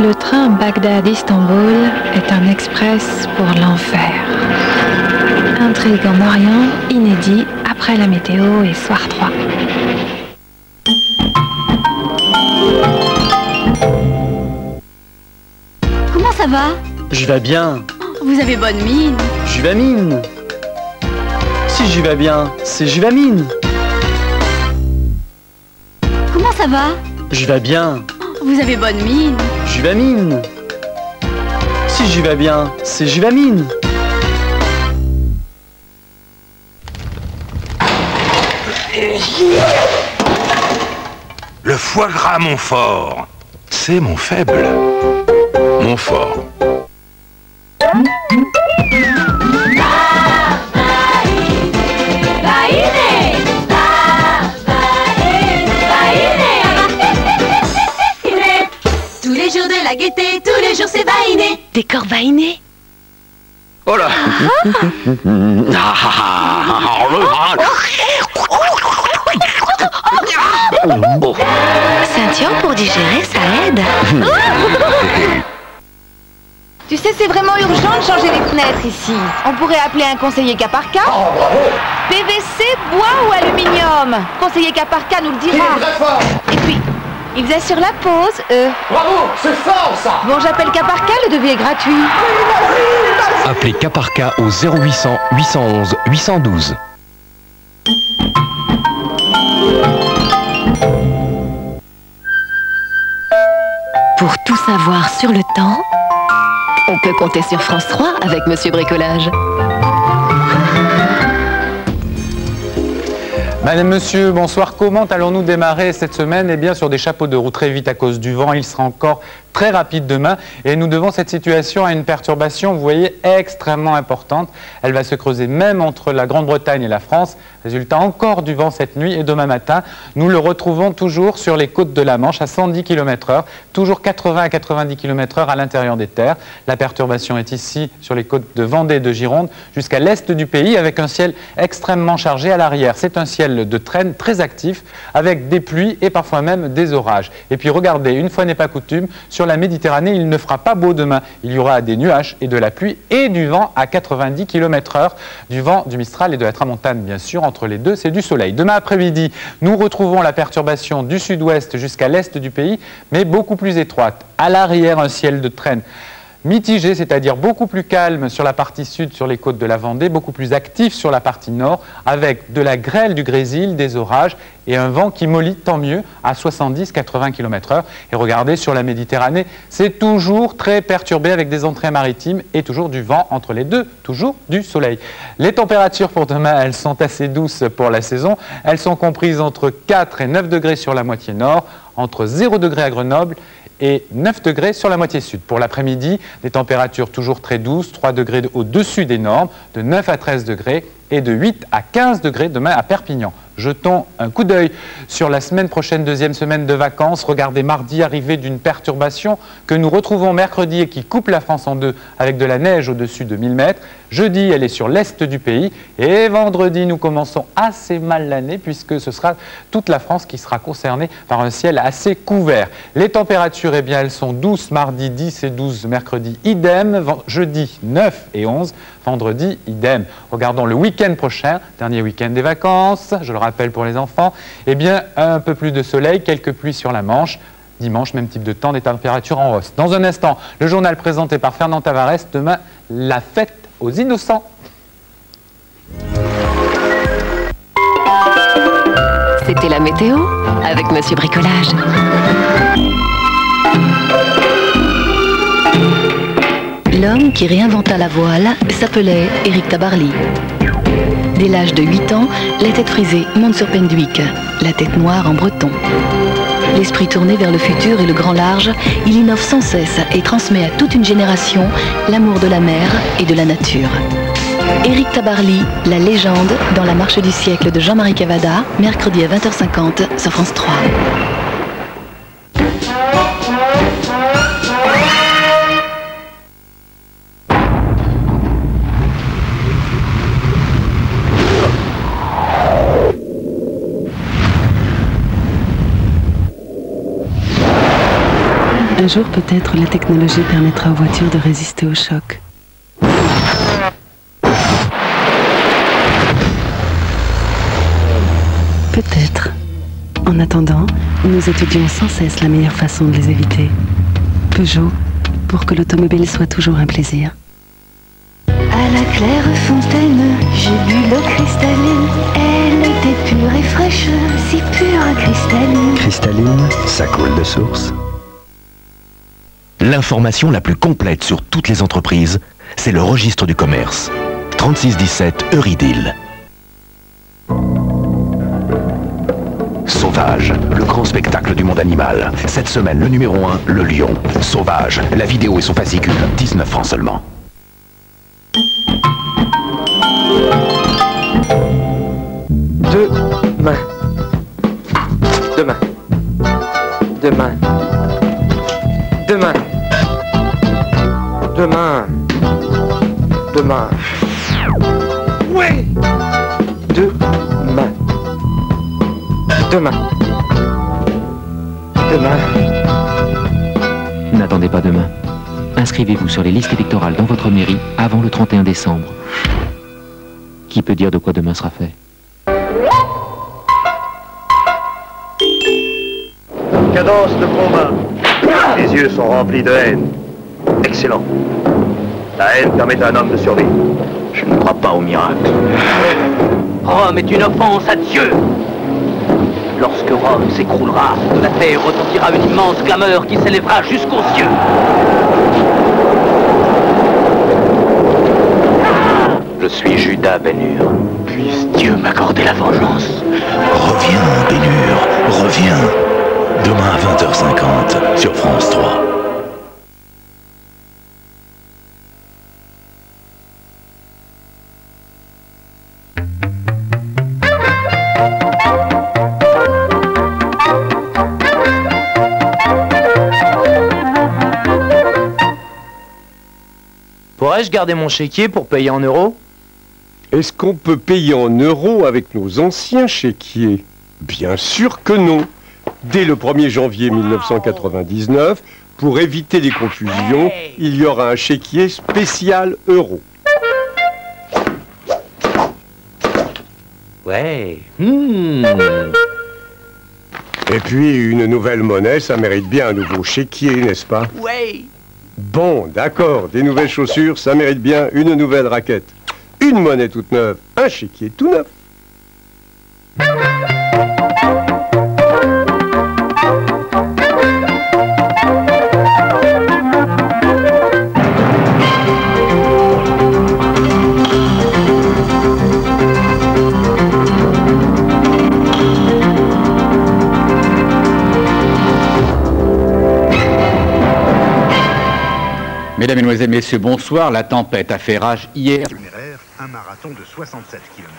Le train Bagdad-Istanbul est un express pour l'enfer. Intrigue en Orient, inédit, après la météo et soir 3. Comment ça va? Je vais bien. Vous avez bonne mine. Juvamine. Si je vais bien, c'est Juvamine. Comment ça va? Je vais bien. Vous avez bonne mine. Juvamine. Si je vais bien, c'est Juvamine. Le foie gras Montfort, c'est mon faible. Montfort. Tous les jours de la gaieté, tous les jours c'est vainé. Des corps vainés. Oh là. Ceinture pour digérer, ça aide. Tu sais, c'est vraiment urgent de changer les fenêtres ici. On pourrait appeler un conseiller cas par cas. PVC, bois ou aluminium? Conseiller cas par cas nous le dira. Et puis, ils assurent la pause, eux. Bravo, c'est fort ça. Bon, j'appelle cas par cas, le devis est gratuit. Appelez cas par cas au 0800 811 812. Pour tout savoir sur le temps, on peut compter sur France 3 avec Monsieur Bricolage. Madame, Monsieur, bonsoir. Comment allons-nous démarrer cette semaine? Eh bien, sur des chapeaux de roue très vite à cause du vent. Il sera encore très rapide demain et nous devons cette situation à une perturbation, vous voyez, extrêmement importante. Elle va se creuser même entre la Grande-Bretagne et la France. Résultat, encore du vent cette nuit et demain matin. Nous le retrouvons toujours sur les côtes de la Manche à 110 km/h, toujours 80 à 90 km/h à l'intérieur des terres. La perturbation est ici sur les côtes de Vendée et de Gironde jusqu'à l'est du pays avec un ciel extrêmement chargé à l'arrière. C'est un ciel de traîne très actif avec des pluies et parfois même des orages. Et puis regardez, une fois n'est pas coutume, sur la Méditerranée, il ne fera pas beau demain. Il y aura des nuages et de la pluie et du vent à 90 km/h, du vent, du Mistral et de la Tramontane, bien sûr. Entre les deux, c'est du soleil. Demain après-midi, nous retrouvons la perturbation du sud-ouest jusqu'à l'est du pays, mais beaucoup plus étroite. À l'arrière, un ciel de traîne mitigé, c'est-à-dire beaucoup plus calme sur la partie sud, sur les côtes de la Vendée, beaucoup plus actif sur la partie nord, avec de la grêle du grésil, des orages et un vent qui mollit, tant mieux, à 70-80 km/h. Et regardez, sur la Méditerranée, c'est toujours très perturbé avec des entrées maritimes et toujours du vent entre les deux, toujours du soleil. Les températures pour demain, elles sont assez douces pour la saison. Elles sont comprises entre 4 et 9 degrés sur la moitié nord, entre 0 degré à Grenoble et 9 degrés sur la moitié sud. Pour l'après-midi, des températures toujours très douces, 3 degrés au-dessus des normes, de 9 à 13 degrés et de 8 à 15 degrés demain à Perpignan. Jetons un coup d'œil sur la semaine prochaine, deuxième semaine de vacances. Regardez mardi, arrivée d'une perturbation que nous retrouvons mercredi et qui coupe la France en deux avec de la neige au-dessus de 1000 mètres. Jeudi, elle est sur l'est du pays. Et vendredi, nous commençons assez mal l'année puisque ce sera toute la France qui sera concernée par un ciel assez couvert. Les températures, eh bien, elles sont douces mardi 10 et 12, mercredi idem, jeudi 9 et 11, vendredi idem. Regardons le week-end prochain, dernier week-end des vacances, je le rappelle pour les enfants, eh bien, un peu plus de soleil, quelques pluies sur la Manche. Dimanche, même type de temps, des températures en hausse. Dans un instant, le journal présenté par Fernand Tavares. Demain, la fête aux innocents. C'était la météo avec Monsieur Bricolage. L'homme qui réinventa la voile s'appelait Éric Tabarly. Dès l'âge de 8 ans, la tête frisée monte sur Penduic, la tête noire en breton. L'esprit tourné vers le futur et le grand large, il innove sans cesse et transmet à toute une génération l'amour de la mer et de la nature. Éric Tabarly, la légende, dans la marche du siècle de Jean-Marie Cavada, mercredi à 20h50 sur France 3. Un jour, peut-être, la technologie permettra aux voitures de résister au choc. Peut-être. En attendant, nous étudions sans cesse la meilleure façon de les éviter. Peugeot, pour que l'automobile soit toujours un plaisir. À la claire fontaine, j'ai bu l'eau cristalline. Elle était pure et fraîche, si pure cristalline. Cristalline, ça coule de source. L'information la plus complète sur toutes les entreprises, c'est le registre du commerce. 3617 Euridil. Sauvage, le grand spectacle du monde animal. Cette semaine, le numéro 1, le lion. Sauvage, la vidéo et son fascicule, 19 francs seulement. Demain. Demain. Demain. Demain. Demain. Demain. Ouais. Demain. Demain. Demain. N'attendez pas demain. Inscrivez-vous sur les listes électorales dans votre mairie avant le 31 décembre. Qui peut dire de quoi demain sera fait? Cadence de combat. Les yeux sont remplis de haine. Excellent. La haine permet à un homme de survivre. Je ne crois pas au miracle. Rome est une offense à Dieu. Lorsque Rome s'écroulera, de la terre retentira une immense clameur qui s'élèvera jusqu'aux cieux. Je suis Judas Ben-Hur. Puisse Dieu m'accorder la vengeance. Reviens, Ben-Hur, reviens. Demain à 20h50 sur France 3. Pourrais-je garder mon chéquier pour payer en euros? Est-ce qu'on peut payer en euros avec nos anciens chéquiers? Bien sûr que non. Dès le 1er janvier 1999, pour éviter les confusions, il y aura un chéquier spécial euro. Ouais. Et puis, une nouvelle monnaie, ça mérite bien un nouveau chéquier, n'est-ce pas? Ouais. Bon, d'accord, des nouvelles chaussures, ça mérite bien une nouvelle raquette. Une monnaie toute neuve, un chéquier tout neuf. Mesdames, Mesdemoiselles, Messieurs, bonsoir. La tempête a fait rage hier. Un marathon de 67 km.